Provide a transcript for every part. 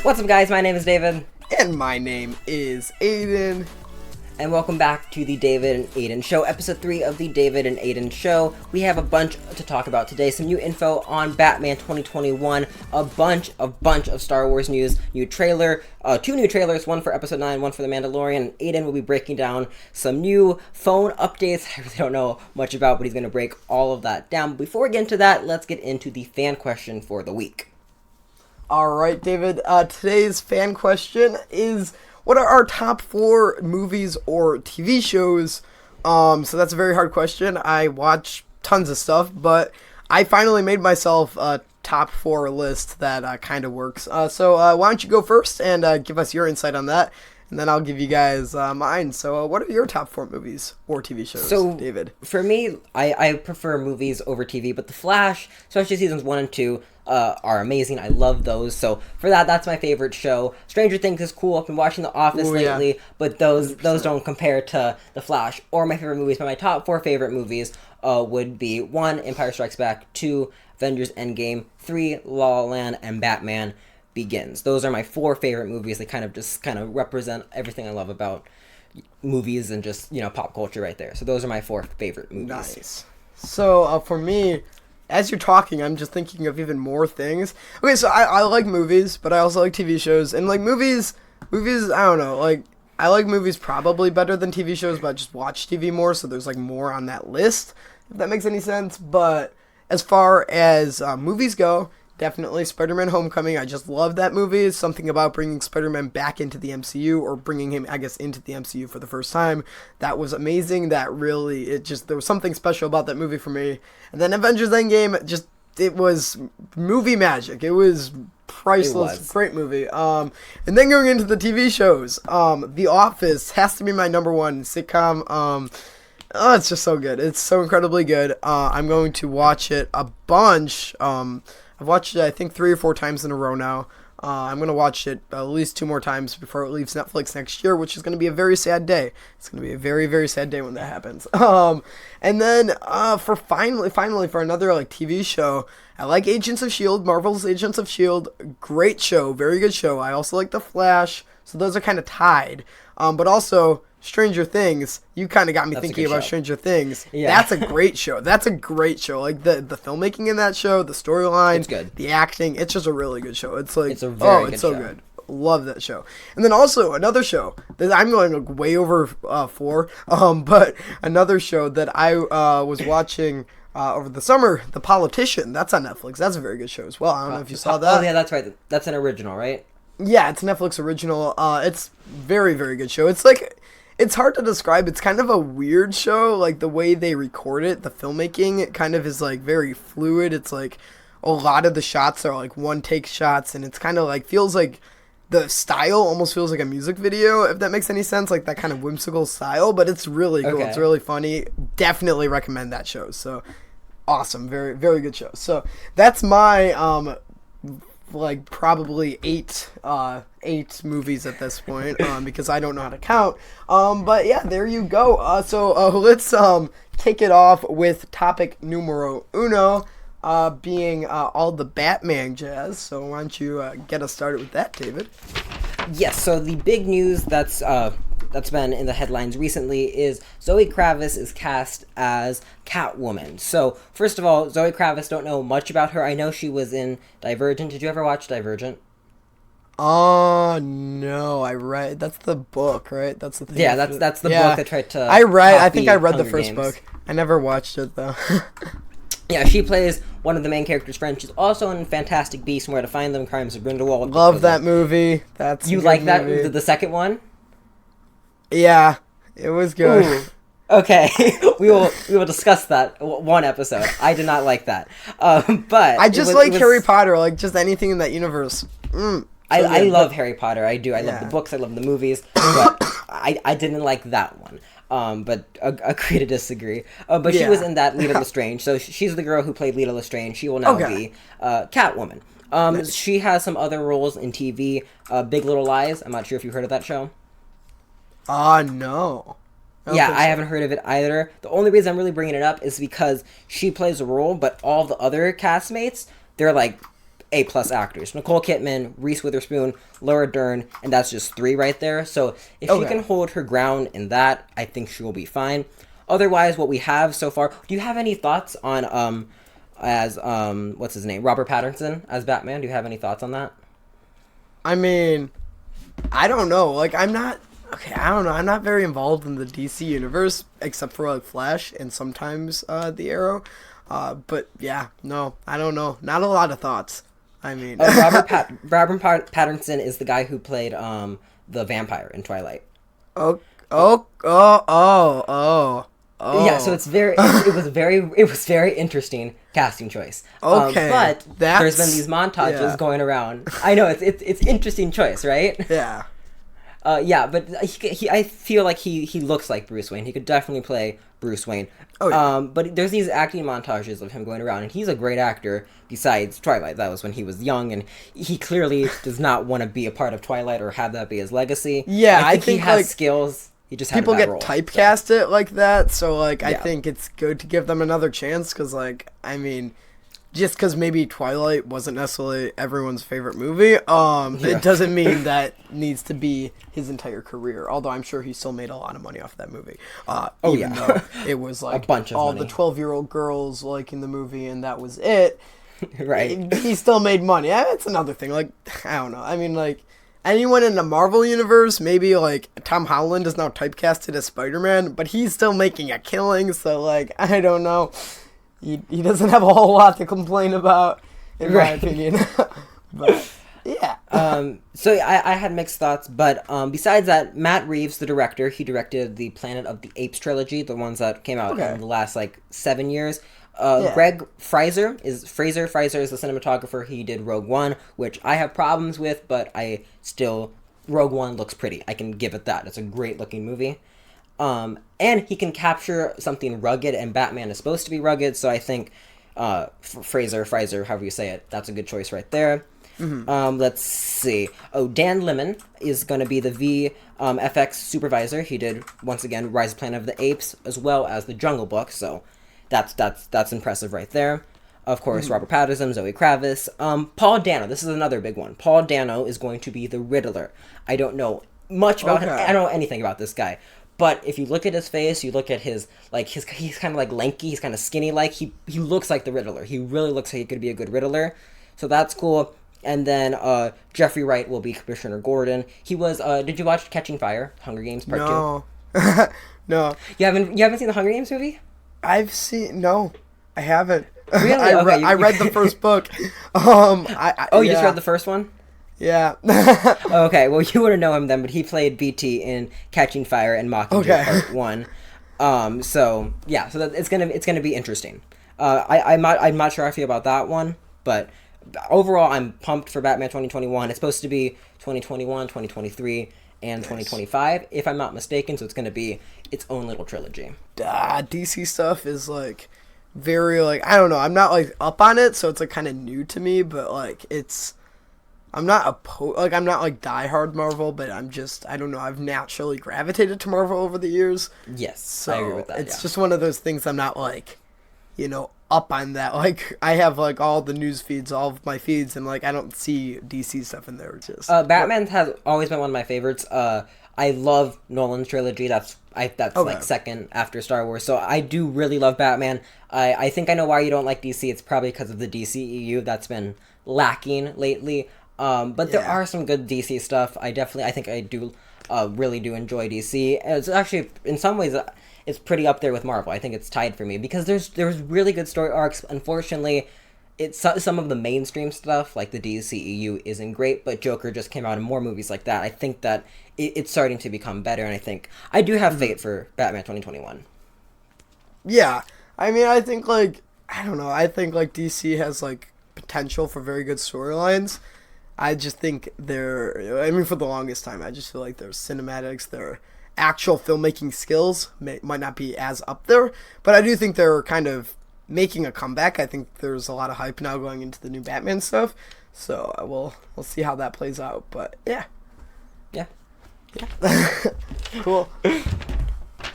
What's up, guys? My name is David. And my name is Aidan. And welcome back to the David and Aidan Show, episode 3 of the David and Aidan Show. We have a bunch to talk about today. Some new info on Batman 2021, a bunch of Star Wars news, new trailer, 2 new trailers, one for episode 9, one for The Mandalorian. And Aidan will be breaking down some new phone updates I really don't know much about, but he's going to break all of that down. Before we get into that, let's get into the fan question for the week. All right, David. Today's fan question is, what are our top 4 movies or TV shows? So that's a very hard question. I watch tons of stuff, but I finally made myself a top 4 list that kind of works. So why don't you go first and give us your insight on that, and then I'll give you guys mine. So what are your top 4 movies or TV shows, David? For me, I prefer movies over TV, but The Flash, especially seasons 1 and 2, are amazing. I love those. So for that's my favorite show. Stranger Things is cool. I've been watching The Office lately, but those don't compare to The Flash or my favorite movies. But my top 4 favorite movies would be 1, Empire Strikes Back, 2, Avengers Endgame, 3, La La Land, and Batman Begins. Those are my 4 favorite movies. They kind of represent everything I love about movies and just, pop culture right there. So those are my 4 favorite movies. Nice. So for me, as you're talking, I'm just thinking of even more things. Okay, so I like movies, but I also like TV shows. And, movies, I don't know. I like movies probably better than TV shows, but I just watch TV more, so there's, more on that list, if that makes any sense. But as far as movies go, definitely Spider-Man Homecoming. I just love that movie. It's something about bringing Spider-Man back into the MCU, or bringing him, I guess, into the MCU for the first time. That was amazing. There was something special about that movie for me. And then Avengers Endgame, it was movie magic. It was priceless. Great movie. And then going into the TV shows, The Office has to be my number 1 sitcom. Oh, it's just so good. It's so incredibly good. I'm going to watch it a bunch. I've watched it, I think, 3 or 4 times in a row now. I'm going to watch it at least 2 more times before it leaves Netflix next year, which is going to be a very sad day. It's going to be a very, very sad day when that happens. And then for finally, for another TV show, I like Agents of S.H.I.E.L.D., Marvel's Agents of S.H.I.E.L.D., great show, very good show. I also like The Flash, so those are kind of tied. But also, Stranger Things, you kind of got me thinking about Stranger Things. Yeah. That's a great show. The filmmaking in that show, the storyline, it's good. The acting, it's just a really good show. It's it's a very good so show. Good. Love that show. And then also another show that I'm going way over 4, but another show that I was watching over the summer, The Politician. That's on Netflix. That's a very good show as well. I don't know if you saw that. Oh yeah, that's right. That's an original, right? Yeah, it's a Netflix original. It's very, very good show. It's hard to describe. It's kind of a weird show, the way they record it, the filmmaking, it kind of is, very fluid. It's, a lot of the shots are, one-take shots, and it's kind of, feels like the style almost feels like a music video, if that makes any sense, that kind of whimsical style, but it's really cool. Okay. It's really funny. Definitely recommend that show. So, awesome. Very, very good show. So, that's my, probably 8 movies at this point, because I don't know how to count. But yeah, there you go. So let's kick it off with topic numero uno, being all the Batman jazz. So why don't you get us started with that, David? Yes. So the big news that's been in the headlines recently is Zoe Kravitz is cast as Catwoman. So, first of all, Zoe Kravitz, don't know much about her. I know she was in Divergent. Did you ever watch Divergent? No, I read. That's the book, right? That's the thing. Yeah, that's the book that tried to I think I read Hunger the first Games. book. I never watched it, though. Yeah, she plays one of the main character's friends. She's also in Fantastic Beasts and Where to Find Them, Crimes of Grindelwald. Love that movie. You like that? Movie. The second one? Yeah, it was good. Ooh. Okay, we will discuss that one episode. I did not like that, but I just like Harry Potter, just anything in that universe. I love Harry Potter. I do. I love the books. I love the movies, but I didn't like that one. But agree to disagree. But she was in that Lita Lestrange, so she's the girl who played Lita Lestrange. She will now be Catwoman. Nice. She has some other roles in TV. Big Little Lies. I'm not sure if you've heard of that show. No. I haven't heard of it either. The only reason I'm really bringing it up is because she plays a role, but all the other castmates, they're A-plus actors. Nicole Kidman, Reese Witherspoon, Laura Dern, and that's just 3 right there. So if she can hold her ground in that, I think she will be fine. Otherwise, what we have so far... Do you have any thoughts on, what's his name? Robert Pattinson as Batman? Do you have any thoughts on that? I mean, I don't know. Like, I don't know. I'm not very involved in the DC universe, except for, like, Flash and sometimes the Arrow. But, yeah, no, I don't know. Not a lot of thoughts. I mean... Robert Pattinson is the guy who played the vampire in Twilight. Oh. Yeah, so it was very interesting casting choice. Okay, but there's been these montages going around. I know it's interesting choice, right? Yeah. Yeah, but I feel like he looks like Bruce Wayne. He could definitely play Bruce Wayne. Oh, yeah. But there's these acting montages of him going around, and he's a great actor. Besides Twilight, that was when he was young, and he clearly does not want to be a part of Twilight or have that be his legacy. Yeah, I think he has skills. He just people get role, typecast it like that, so like I think it's good to give them another chance because like I mean, just because maybe Twilight wasn't necessarily everyone's favorite movie, it doesn't mean that needs to be his entire career. Although I'm sure he still made a lot of money off that movie. Even though it was like a bunch of all money. The 12-year-old girls liking the movie and that was it. Right. He still made money. That's another thing. Like I don't know. I mean like. Anyone in the Marvel universe, maybe like Tom Holland is now typecasted as Spider-Man, but he's still making a killing, so like I don't know. He doesn't have a whole lot to complain about, in my opinion. But yeah. So I had mixed thoughts, but besides that, Matt Reeves, the director, he directed the Planet of the Apes trilogy, the ones that came out in the last like 7 years. Greg Fraser is the cinematographer. He did Rogue One, which I have problems with, but Rogue One looks pretty. I can give it that. It's a great looking movie. And he can capture something rugged, and Batman is supposed to be rugged, so I think Fraser, however you say it, that's a good choice right there. Mm-hmm. Let's see. Dan Lemon is going to be the VFX supervisor. He did, once again, Rise of Planet of the Apes, as well as The Jungle Book, so that's impressive right there. Of course, Robert Pattinson, Zoe Kravitz. Paul Dano, this is another big one. Paul Dano is going to be the Riddler. I don't know much about him. I don't know anything about this guy. But if you look at his face, you look at his he's kind of like lanky, he's kind of skinny like. He looks like the Riddler. He really looks like he could be a good Riddler. So that's cool. And then Jeffrey Wright will be Commissioner Gordon. He was did you watch Catching Fire? Hunger Games Part 2? No. You haven't seen the Hunger Games movie? No, I haven't. Really? I read the first book. You just read the first one? Yeah. Okay, well, you wouldn't know him then, but he played BT in Catching Fire and Mockingjay Part 1. So it's gonna be interesting. I'm not sure how I feel about that one, but overall, I'm pumped for Batman 2021. It's supposed to be 2021, 2023, and 2025, if I'm not mistaken, so it's going to be its own little trilogy. DC stuff is, like, very, like, I don't know, I'm not, like, up on it, so it's, like, kind of new to me, but, like, I'm not like, diehard Marvel, but I don't know, I've naturally gravitated to Marvel over the years. Yes, so I agree with that, it's just one of those things I'm not, like, up on that. Like, I have, like, all the news feeds, all of my feeds, and, like, I don't see DC stuff in there. Just Batman has always been one of my favorites. I love Nolan's trilogy. That's like second after Star Wars. So I do really love Batman. I think I know why you don't like DC. It's probably because of the DCEU that's been lacking lately. But there are some good DC stuff. I think I do really do enjoy DC. And it's actually, in some ways, it's pretty up there with Marvel. I think it's tied for me because there's really good story arcs. Unfortunately, some of the mainstream stuff like the DCEU isn't great, but Joker just came out in more movies like that. I think that it's starting to become better, and I do have faith for Batman 2021. Yeah, I mean, I think like DC has like potential for very good storylines. I just think for the longest time, I just feel like their cinematics, their actual filmmaking skills might not be as up there, but I do think they're kind of making a comeback. I think there's a lot of hype now going into the new Batman stuff, so we'll see how that plays out. But yeah. Cool.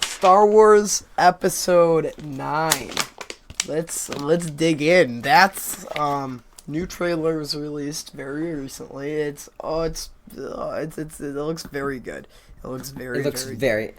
Star Wars Episode 9. Let's dig in. That's new trailer was released very recently. It looks very good. It looks very very.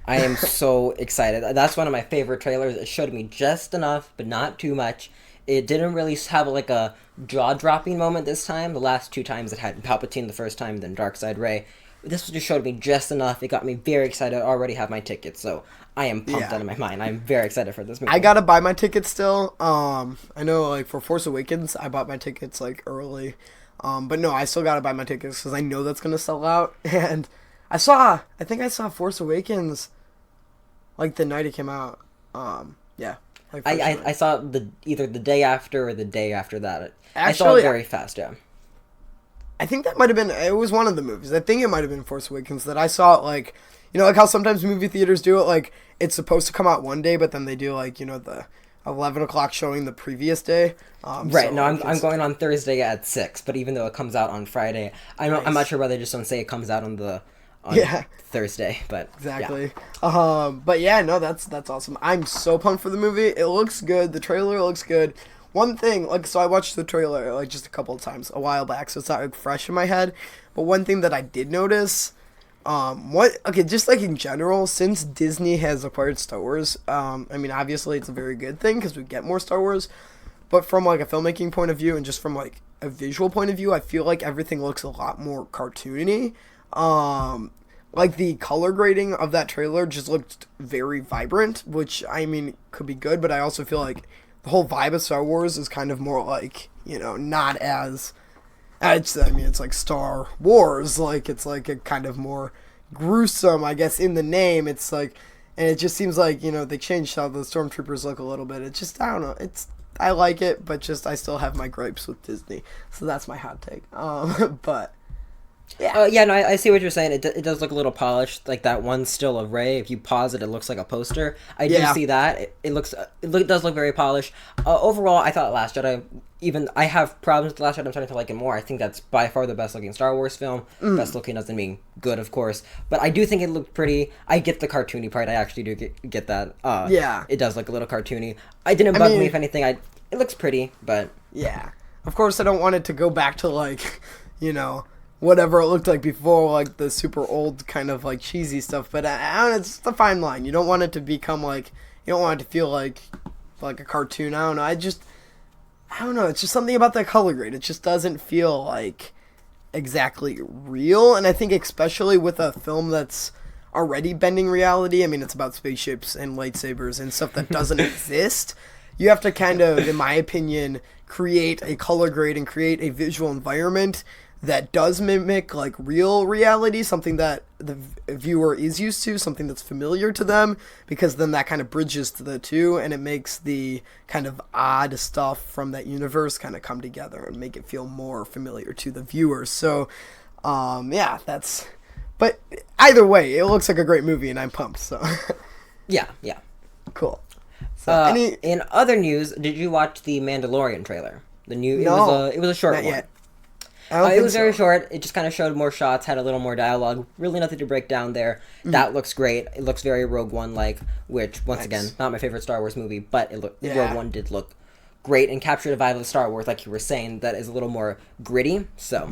I am so excited. That's one of my favorite trailers. It showed me just enough, but not too much. It didn't really have like a jaw-dropping moment this time. The last two times it had Palpatine the first time, then Darkseid Rey. This just showed me just enough. It got me very excited. I already have my tickets, so I am pumped out of my mind. I'm very excited for this movie. I gotta buy my tickets still. I know, like, for Force Awakens, I bought my tickets, like, early. But no, I still gotta buy my tickets because I know that's gonna sell out. And I think I saw Force Awakens, like, the night it came out. Yeah. Like I saw either the day after or the day after that. Actually, I saw it very fast, yeah. I think that might have been, it was one of the movies. I think it might have been Force Awakens that I saw it, like, you know, like how sometimes movie theaters do it, like, it's supposed to come out one day, but then they do, like, you know, the 11 o'clock showing the previous day. Right, so no, I'm going on Thursday at 6, but even though it comes out on Friday, I'm not sure why they just don't say it comes out on Thursday, but exactly. Yeah. But yeah, no, that's awesome. I'm so pumped for the movie. It looks good. The trailer looks good. One thing, like, so I watched the trailer, like, just a couple of times a while back, so it's not, like, fresh in my head. But one thing that I did notice, just, like, in general, since Disney has acquired Star Wars, I mean, obviously it's a very good thing, because we get more Star Wars, but from, like, a filmmaking point of view, and just from, like, a visual point of view, I feel like everything looks a lot more cartoony. Like, the color grading of that trailer just looked very vibrant, which, I mean, could be good, but I also feel like the whole vibe of Star Wars is kind of more like, you know, not as, it's like Star Wars, like, it's like a kind of more gruesome, I guess, in the name. It's like, and it just seems like, you know, they changed how the stormtroopers look a little bit. It's just, I don't know, I like it, but just, I still have my gripes with Disney, so that's my hot take. But yeah. No, I see what you're saying. It does look a little polished, like that one still of Rey. If you pause it, it looks like a poster. I do see that. It does look very polished. Overall, I thought Last Jedi. Even I have problems with Last Jedi. I'm starting to like it more. I think that's by far the best looking Star Wars film. Best looking doesn't mean good, of course, but I do think it looked pretty. I get the cartoony part. I actually do get that. It does look a little cartoony. It didn't bug me. If anything, it looks pretty, but yeah. Of course, I don't want it to go back to, like, you know, whatever it looked like before, like the super old kind of like cheesy stuff. But I don't know, it's the fine line. You don't want it to become like, you don't want it to feel like a cartoon. I don't know. I don't know. It's just something about that color grade. It just doesn't feel like exactly real. And I think especially with a film that's already bending reality. I mean, it's about spaceships and lightsabers and stuff that doesn't exist. You have to kind of, in my opinion, create a color grade and create a visual environment that does mimic, like, real reality, something that the viewer is used to, something that's familiar to them, because then that kind of bridges to the two, and it makes the kind of odd stuff from that universe kind of come together and make it feel more familiar to the viewer. So, that's... But either way, it looks like a great movie, and I'm pumped, so... Yeah. Cool. So, in other news, did you watch the Mandalorian trailer? No, it was a short one. Yet. It was very short. It just kind of showed more shots, had a little more dialogue. Really nothing to break down there. That looks great. It looks very Rogue One-like, which, once again, not my favorite Star Wars movie, but Rogue One did look great and captured the vibe of Star Wars, like you were saying, that is a little more gritty. So,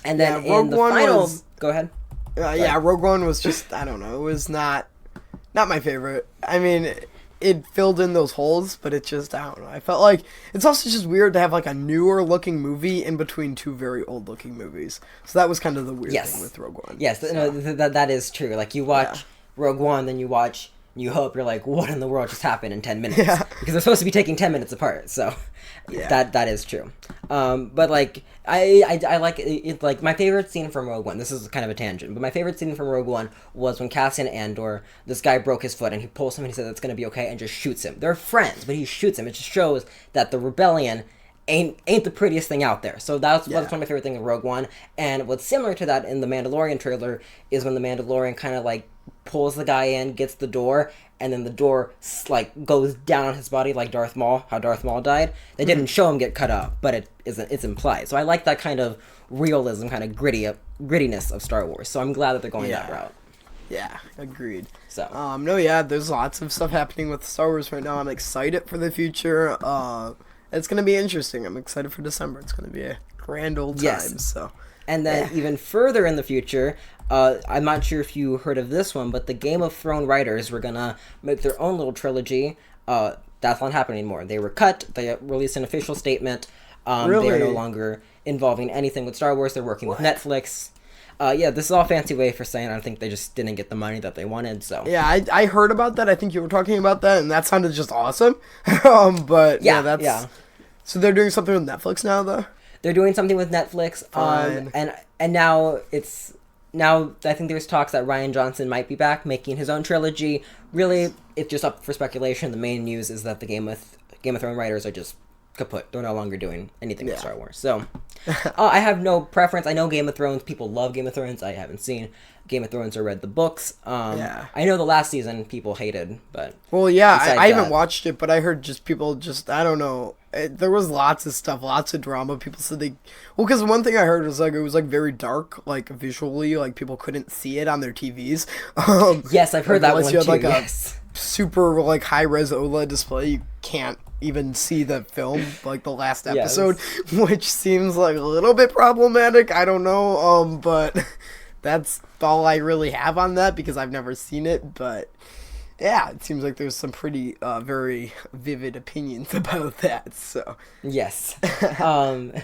and then in the final... Go ahead. Rogue One was just, I don't know, it was not my favorite. I mean... It filled in those holes, but it just, I don't know. I felt like it's also just weird to have like a newer looking movie in between two very old looking movies. So that was kind of the weird thing with Rogue One. Yes, so. That is true. Like you watch Rogue One, then you watch New Hope, you're like, what in the world just happened in 10 minutes? Yeah. Because they're supposed to be taking 10 minutes apart, so that is true. But like, I like it, like, my favorite scene from Rogue One, this is kind of a tangent, but my favorite scene from Rogue One was when Cassian Andor, this guy broke his foot, and he pulls him and he says it's going to be okay, and just shoots him. They're friends, but he shoots him. It just shows that the rebellion ain't the prettiest thing out there. So that's one of my favorite things in Rogue One. And what's similar to that in the Mandalorian trailer is when the Mandalorian kind of like pulls the guy in, gets the door, and then the door like goes down on his body like Darth Maul, how Darth Maul died. They didn't show him get cut up, but it's implied. So I like that kind of realism, kind of grittiness of Star Wars. So I'm glad that they're going that route. Yeah, agreed. So there's lots of stuff happening with Star Wars right now. I'm excited for the future. It's gonna be interesting. I'm excited for December. It's gonna be a grand old time. Yes. So, And then even further in the future, I'm not sure if you heard of this one, but the Game of Thrones writers were gonna make their own little trilogy. That's not happening anymore. They were cut. They released an official statement. Really? They are no longer involving anything with Star Wars. They're working with Netflix. Yeah, this is all fancy way for saying I think they just didn't get the money that they wanted. So yeah, I heard about that. I think you were talking about that, and that sounded just awesome. But yeah. So they're doing something with Netflix now, though. They're doing something with Netflix. And now I think there's talks that Rian Johnson might be back making his own trilogy. Really, it's just up for speculation. The main news is that the Game of Thrones writers are just kaput. They're no longer doing anything with Star Wars. So I have no preference. I know Game of Thrones. People love Game of Thrones. I haven't seen Game of Thrones or read the books. I know the last season people hated, but well, yeah, I haven't watched it, but I heard just people I don't know. There was lots of stuff, lots of drama. People said because one thing I heard was like it was like very dark, like visually, like people couldn't see it on their TVs. Yes, I've heard that one you had, too. like, yes. A super like high res OLED display, you can't even see the film, like the last episode, which seems like a little bit problematic. I don't know, but that's all I really have on that because I've never seen it. But yeah, it seems like there's some pretty very vivid opinions about that. So yes, but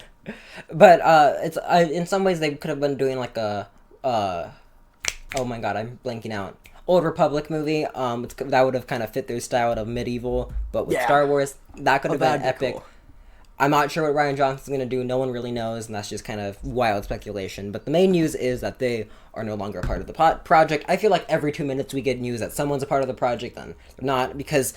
it's in some ways they could have been doing like a oh my god, I'm blanking out. Old Republic movie, that would have kind of fit their style of medieval, but with Star Wars, that could have been epic. Cool. I'm not sure what Rian Johnson's going to do. No one really knows, and that's just kind of wild speculation. But the main news is that they are no longer a part of the project. I feel like every 2 minutes we get news that someone's a part of the project, then they're not, because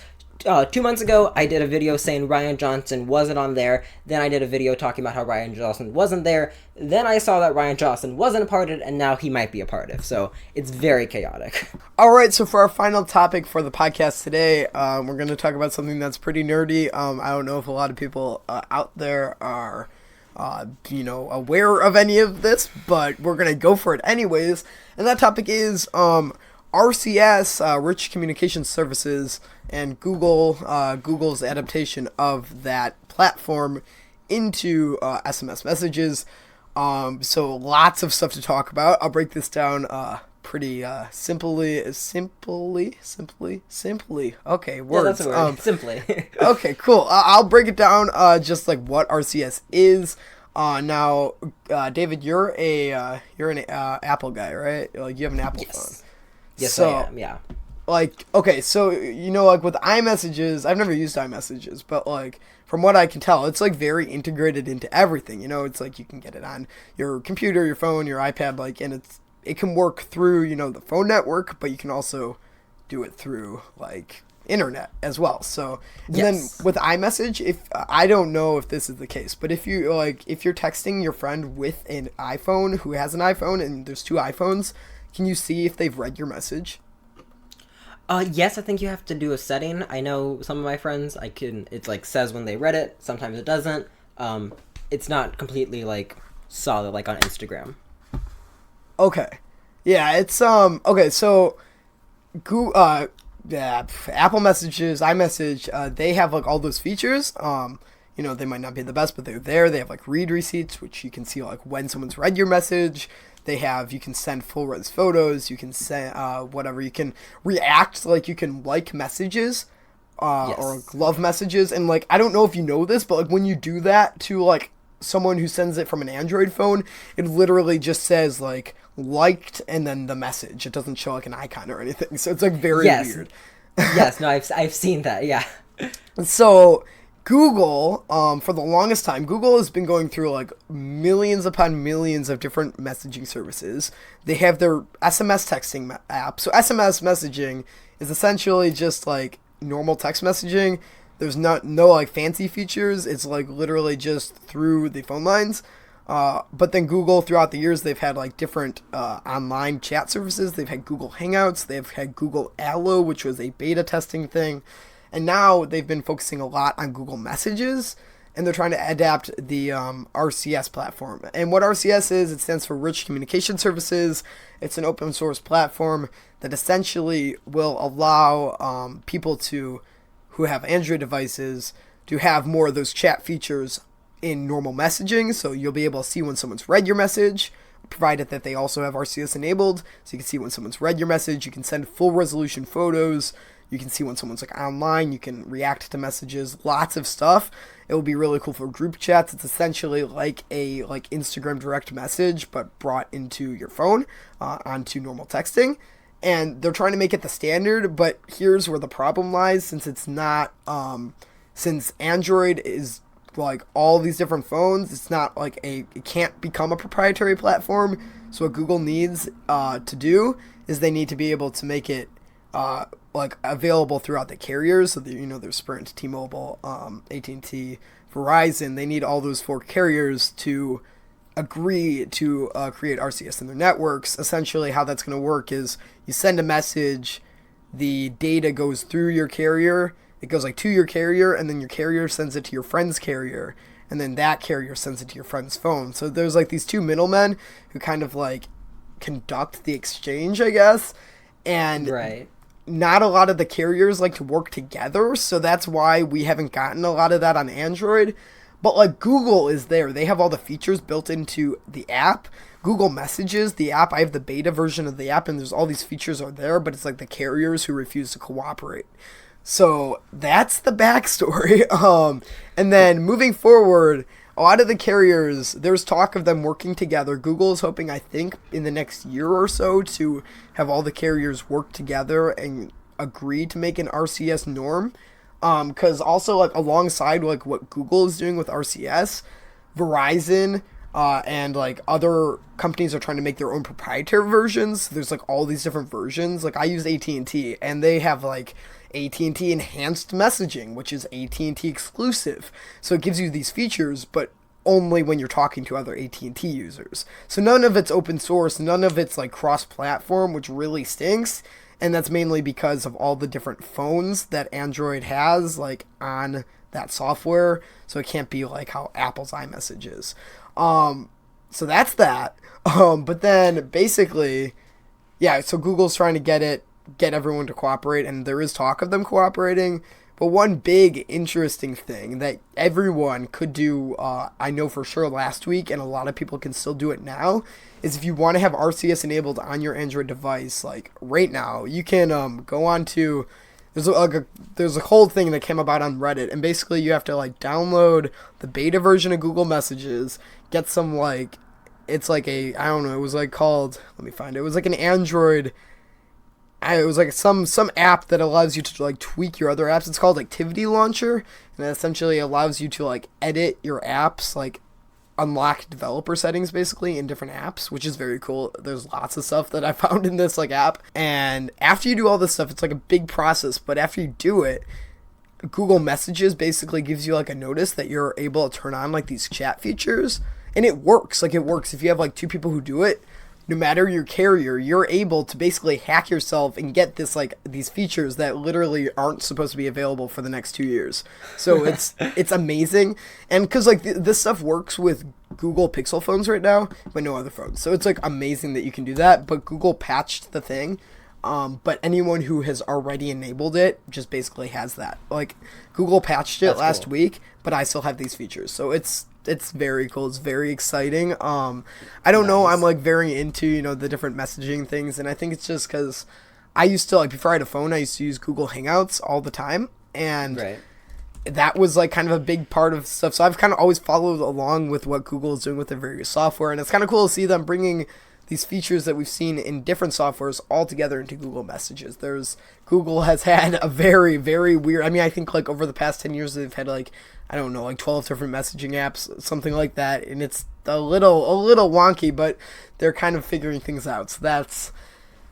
2 months ago, I did a video saying Rian Johnson wasn't on there. Then I did a video talking about how Rian Johnson wasn't there. Then I saw that Rian Johnson wasn't a part of it, and now he might be a part of it. So it's very chaotic. All right, so for our final topic for the podcast today, we're going to talk about something that's pretty nerdy. I don't know if a lot of people out there are, aware of any of this, but we're going to go for it anyways. And that topic is RCS, Rich Communication Services, and Google's adaptation of that platform into SMS messages. So lots of stuff to talk about. I'll break this down pretty simply. Okay, words. Yeah, that's a word. Simply. Okay, cool. I'll break it down just like what RCS is. Now, David, you're an Apple guy, right? Like you have an Apple phone. Yes, so, I am, yeah. Like, okay, so, like with iMessages, I've never used iMessages, but, like, from what I can tell, it's, like, very integrated into everything, it's, like, you can get it on your computer, your phone, your iPad, like, and it can work through, the phone network, but you can also do it through, like, internet as well, so, and then with iMessage, I don't know if this is the case, but if you're texting your friend with an iPhone who has an iPhone, and there's two iPhones, can you see if they've read your message? Yes, I think you have to do a setting. I know some of my friends, it's like says when they read it. Sometimes it doesn't. It's not completely like solid like on Instagram. Okay. Yeah, it's okay, so Apple Messages, iMessage, they have like all those features. They might not be the best, but they're there. They have like read receipts, which you can see like when someone's read your message. You can send full res photos, you can send whatever, you can react, like you can like messages or love messages, and like I don't know if you know this, but like when you do that to like someone who sends it from an Android phone, it literally just says like liked and then the message. It doesn't show like an icon or anything, so it's like very weird. Yes, no, I've seen that, yeah. So Google, for the longest time, Google has been going through like millions upon millions of different messaging services. They have their SMS texting app. So SMS messaging is essentially just like normal text messaging. There's no like fancy features. It's like literally just through the phone lines. But then Google, throughout the years, they've had like different online chat services. They've had Google Hangouts. They've had Google Allo, which was a beta testing thing. And now they've been focusing a lot on Google Messages, and they're trying to adapt the RCS platform. And what RCS is, it stands for Rich Communication Services. It's an open source platform that essentially will allow people who have Android devices to have more of those chat features in normal messaging. So you'll be able to see when someone's read your message, provided that they also have RCS enabled. So you can see when someone's read your message. You can send full resolution photos. You can see when someone's like online. You can react to messages. Lots of stuff. It will be really cool for group chats. It's essentially like a Instagram direct message, but brought into your phone onto normal texting. And they're trying to make it the standard, but here's where the problem lies, since it's not, since Android is like all these different phones, it's not like it can't become a proprietary platform. So what Google needs to do is they need to be able to make it like available throughout the carriers. So there's Sprint, T-Mobile, AT&T, Verizon. They need all those 4 carriers to agree to create RCS in their networks. Essentially, how that's going to work is you send a message, the data goes through your carrier, it goes like to your carrier, and then your carrier sends it to your friend's carrier, and then that carrier sends it to your friend's phone. So there's like these 2 middlemen who kind of like conduct the exchange, I guess, and right. Not a lot of the carriers like to work together, so that's why we haven't gotten a lot of that on Android. But like Google is there. They have all the features built into the app. Google Messages, the app, I have the beta version of the app, and there's all these features are there, but it's like the carriers who refuse to cooperate. So that's the backstory. And then moving forward, a lot of the carriers, there's talk of them working together. Google is hoping, I think, in the next year or so to have all the carriers work together and agree to make an RCS norm. Because also, like, alongside, like, what Google is doing with RCS, Verizon and, like, other companies are trying to make their own proprietary versions. There's, like, all these different versions. Like, I use AT&T, and they have, like, AT&T Enhanced Messaging, which is AT&T exclusive. So it gives you these features, but only when you're talking to other AT&T users. So none of it's open source, none of it's, like, cross-platform, which really stinks. And that's mainly because of all the different phones that Android has, like, on that software. So it can't be like how Apple's iMessage is. So that's that. But then basically, yeah, so Google's trying to get everyone to cooperate, and there is talk of them cooperating. But one big interesting thing that everyone could do, I know for sure last week, and a lot of people can still do it now, is if you want to have RCS enabled on your Android device, like right now, you can go on to, there's a whole thing that came about on Reddit, and basically you have to like download the beta version of Google Messages, get some like, it's like a, I don't know, it was like called, let me find it, it was like an Android, it was like some app that allows you to like tweak your other apps. It's called Activity Launcher, and it essentially allows you to like edit your apps, like unlock developer settings basically in different apps, which is very cool. There's lots of stuff that I found in this like app, and after you do all this stuff, it's like a big process, but after you do it, Google Messages basically gives you like a notice that you're able to turn on like these chat features, and it works. Like it works if you have like 2 people who do it. No matter your carrier, you're able to basically hack yourself and get this like these features that literally aren't supposed to be available for the next 2 years. So it's amazing, and because like this stuff works with Google Pixel phones right now, but no other phones. So it's like amazing that you can do that. But Google patched the thing, but anyone who has already enabled it just basically has that. Like Google patched it last week, but I still have these features. So it's very cool. It's very exciting. I don't know. I'm like very into, the different messaging things. And I think it's just because I used to, like, before I had a phone, I used to use Google Hangouts all the time. And that was like kind of a big part of stuff. So I've kind of always followed along with what Google is doing with their various software. And it's kind of cool to see them bringing these features that we've seen in different softwares all together into Google Messages. Google has had a very, very weird, I think like over the past 10 years, they've had like, I don't know, like 12 different messaging apps, something like that. And it's a little wonky, but they're kind of figuring things out. So that's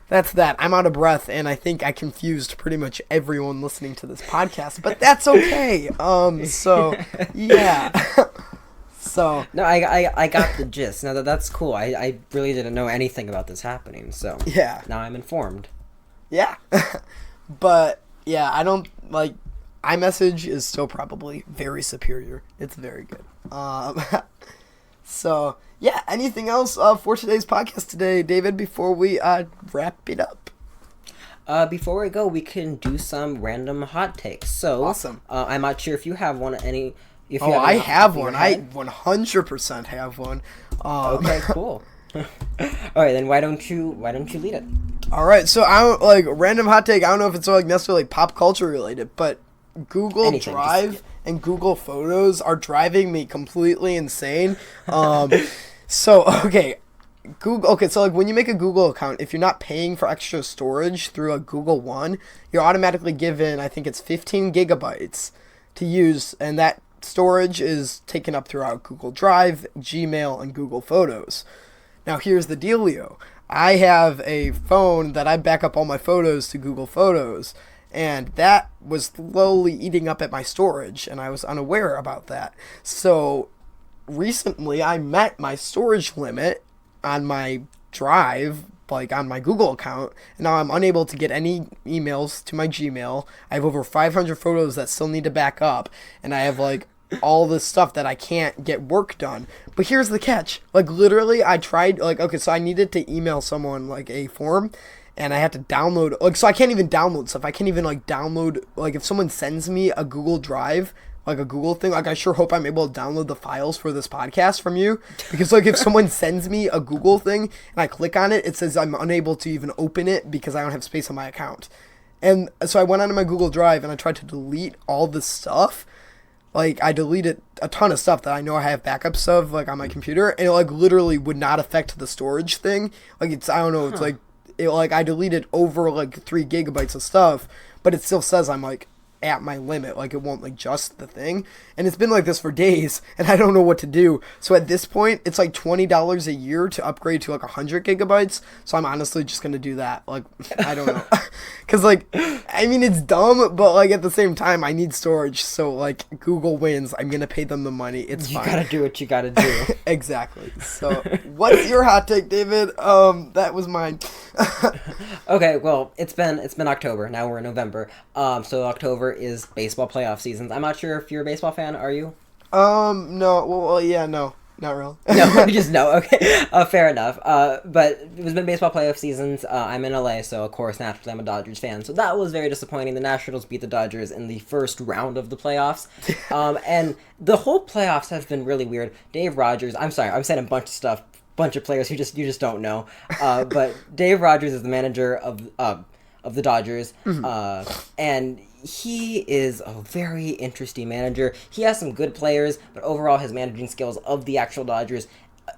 that. I'm out of breath, and I think I confused pretty much everyone listening to this podcast, but that's okay. So yeah. So no, I got the gist. Now that's cool. I really didn't know anything about this happening. So yeah, now I'm informed. Yeah, but yeah, I don't like. iMessage is still probably very superior. It's very good. So yeah, anything else for today's podcast today, David, before we wrap it up? Before we go, we can do some random hot takes. So, Awesome. I'm not sure if you have one. If you Oh, have I one off the top have of your one. I head. 100% have one. Okay, cool. All right, then why don't you lead it? All right, so I don't like random hot take. I don't know if it's like necessarily pop culture related, but Google Anything, Drive and Google Photos are driving me completely insane. So okay, Google. Okay, so like when you make a Google account, if you're not paying for extra storage through a Google One, you're automatically given, I think it's 15 gigabytes to use, and that storage is taken up throughout Google Drive, Gmail, and Google Photos. Now here's the dealio. I have a phone that I back up all my photos to Google Photos, and that was slowly eating up at my storage, and I was unaware about that. So recently I met my storage limit on my Drive, like on my Google account, and now I'm unable to get any emails to my Gmail. I have over 500 photos that still need to back up, and I have like all this stuff that I can't get work done. But here's the catch. Like literally I tried, like, okay, so I needed to email someone like a form, and I had to download, like, so I can't even download stuff. I can't even like download, like if someone sends me a Google Drive, like a Google thing, like I sure hope I'm able to download the files for this podcast from you, because like if someone sends me a Google thing and I click on it, it says I'm unable to even open it because I don't have space on my account. And so I went onto my Google Drive and I tried to delete all this stuff. Like I deleted a ton of stuff that I know I have backups of, like on my computer, and it like literally would not affect the storage thing. Like it's, I don't know, it's like I deleted over like 3 gigabytes of stuff, but it still says I'm like at my limit, like it won't like adjust the thing, and it's been like this for days, and I don't know what to do. So at this point it's like $20 a year to upgrade to like 100 gigabytes, so I'm honestly just gonna do that. Like I don't know, because like I mean it's dumb, but like at the same time I need storage, so like Google wins. I'm gonna pay them the money. It's You fine. gotta do what you gotta do. Exactly. So what's your hot take, David? That was mine. Okay, well, it's been October. Now we're in November. So October is baseball playoff seasons. I'm not sure if you're a baseball fan. Are you? No. Well, yeah, no, not real. No, just no. Okay, fair enough. But it's been baseball playoff seasons. I'm in LA, so of course, naturally, I'm a Dodgers fan. So that was very disappointing. The Nationals beat the Dodgers in the first round of the playoffs, and the whole playoffs have been really weird. Dave Rogers. I'm sorry, I'm saying a bunch of stuff. Bunch of players who you just don't know. But Dave Rogers is the manager of the Dodgers, and he is a very interesting manager. He has some good players, but overall his managing skills of the actual Dodgers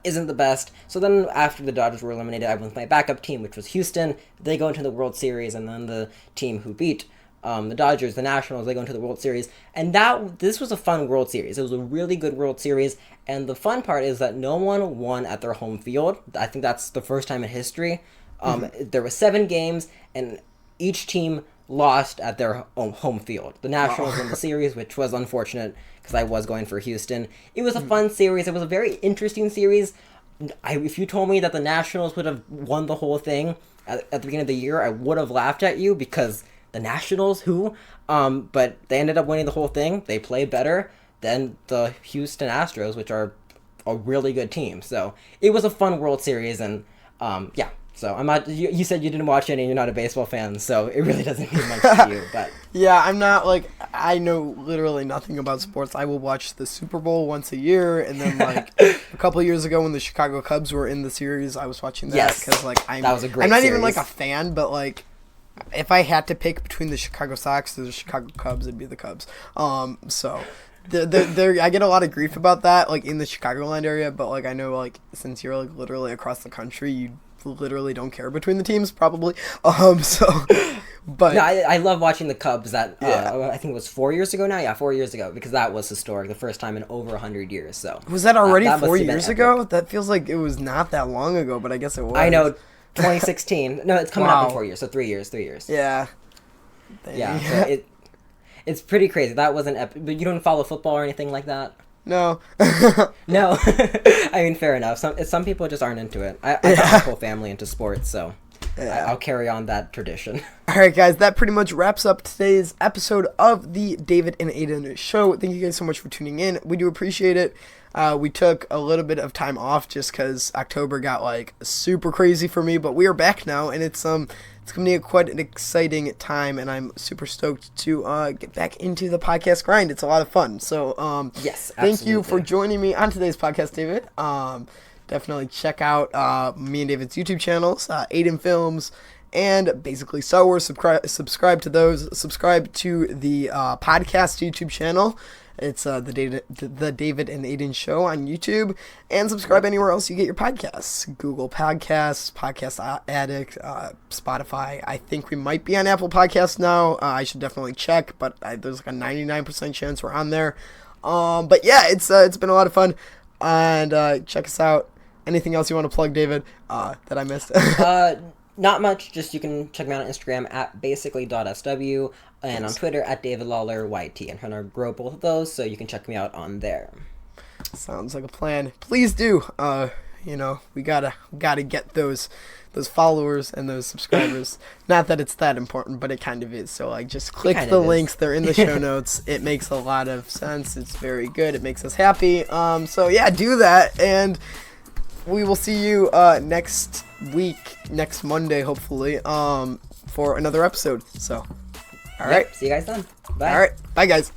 isn't the best. So then after the Dodgers were eliminated, I went with my backup team, which was Houston. They go into the World Series, and then the team who beat the Dodgers, the Nationals, they go into the World Series. And this was a fun World Series. It was a really good World Series. And the fun part is that no one won at their home field. I think that's the first time in history. There were 7 games, and each team lost at their home field. The Nationals won the series, which was unfortunate because I was going for Houston. It was a fun series. It was a very interesting series. If you told me that the Nationals would have won the whole thing at the beginning of the year, I would have laughed at you, because the Nationals, who? But they ended up winning the whole thing. They played better than the Houston Astros, which are a really good team. So it was a fun World Series, and yeah. So I'm not. You said you didn't watch any, and you're not a baseball fan, so it really doesn't mean much to you. But yeah, I'm not like, I know literally nothing about sports. I will watch the Super Bowl once a year, and then like a couple of years ago when the Chicago Cubs were in the series, I was watching that because like that was a great I'm not series. even like a fan, but like if I had to pick between the Chicago Sox and the Chicago Cubs, it'd be the Cubs. So. I get a lot of grief about that, like in the Chicagoland area, but like I know, like since you're like literally across the country, you literally don't care between the teams, probably. So, but no, I love watching the Cubs. That I think it was 4 years ago now. Yeah, 4 years ago, because that was historic, the first time in over 100 years. So was that already that 4 must have been years epic. ago? That feels like it was not that long ago, but I guess it was. I know, 2016. No, it's coming up Wow. in 4 years. So 3 years. 3 years. Yeah. Yeah. So it's pretty crazy. That wasn't epic. But you don't follow football or anything like that? No. No. I mean, fair enough. Some people just aren't into it. I got my whole family into sports, so I'll carry on that tradition. All right, guys, that pretty much wraps up today's episode of the David and Aidan Show. Thank you guys so much for tuning in. We do appreciate it. We took a little bit of time off just because October got like super crazy for me, but we are back now, and it's going to be quite an exciting time, and I'm super stoked to get back into the podcast grind. It's a lot of fun. So yes, thank you for joining me on today's podcast, David. Definitely check out me and David's YouTube channels, Aidan Films, and basically Star Wars. Subscribe to those. Subscribe to the podcast YouTube channel. It's the David and Aidan Show on YouTube, and subscribe anywhere else you get your podcasts. Google Podcasts, Podcast Addict, Spotify. I think we might be on Apple Podcasts now. I should definitely check, but there's like a 99% chance we're on there. But yeah, it's been a lot of fun, and check us out. Anything else you want to plug, David, that I missed? Not much. Just you can check me out on Instagram at basically.sw and on Twitter at davidlawleryt. I'm trying to grow both of those, so you can check me out on there. Sounds like a plan. Please do. We gotta get those followers and those subscribers. Not that it's that important, but it kind of is. So like, just click the links. They're in the show notes. It makes a lot of sense. It's very good. It makes us happy. So yeah, do that, and we will see you next week, next Monday, hopefully, for another episode. So, all right. See you guys then. Bye. All right. Bye, guys.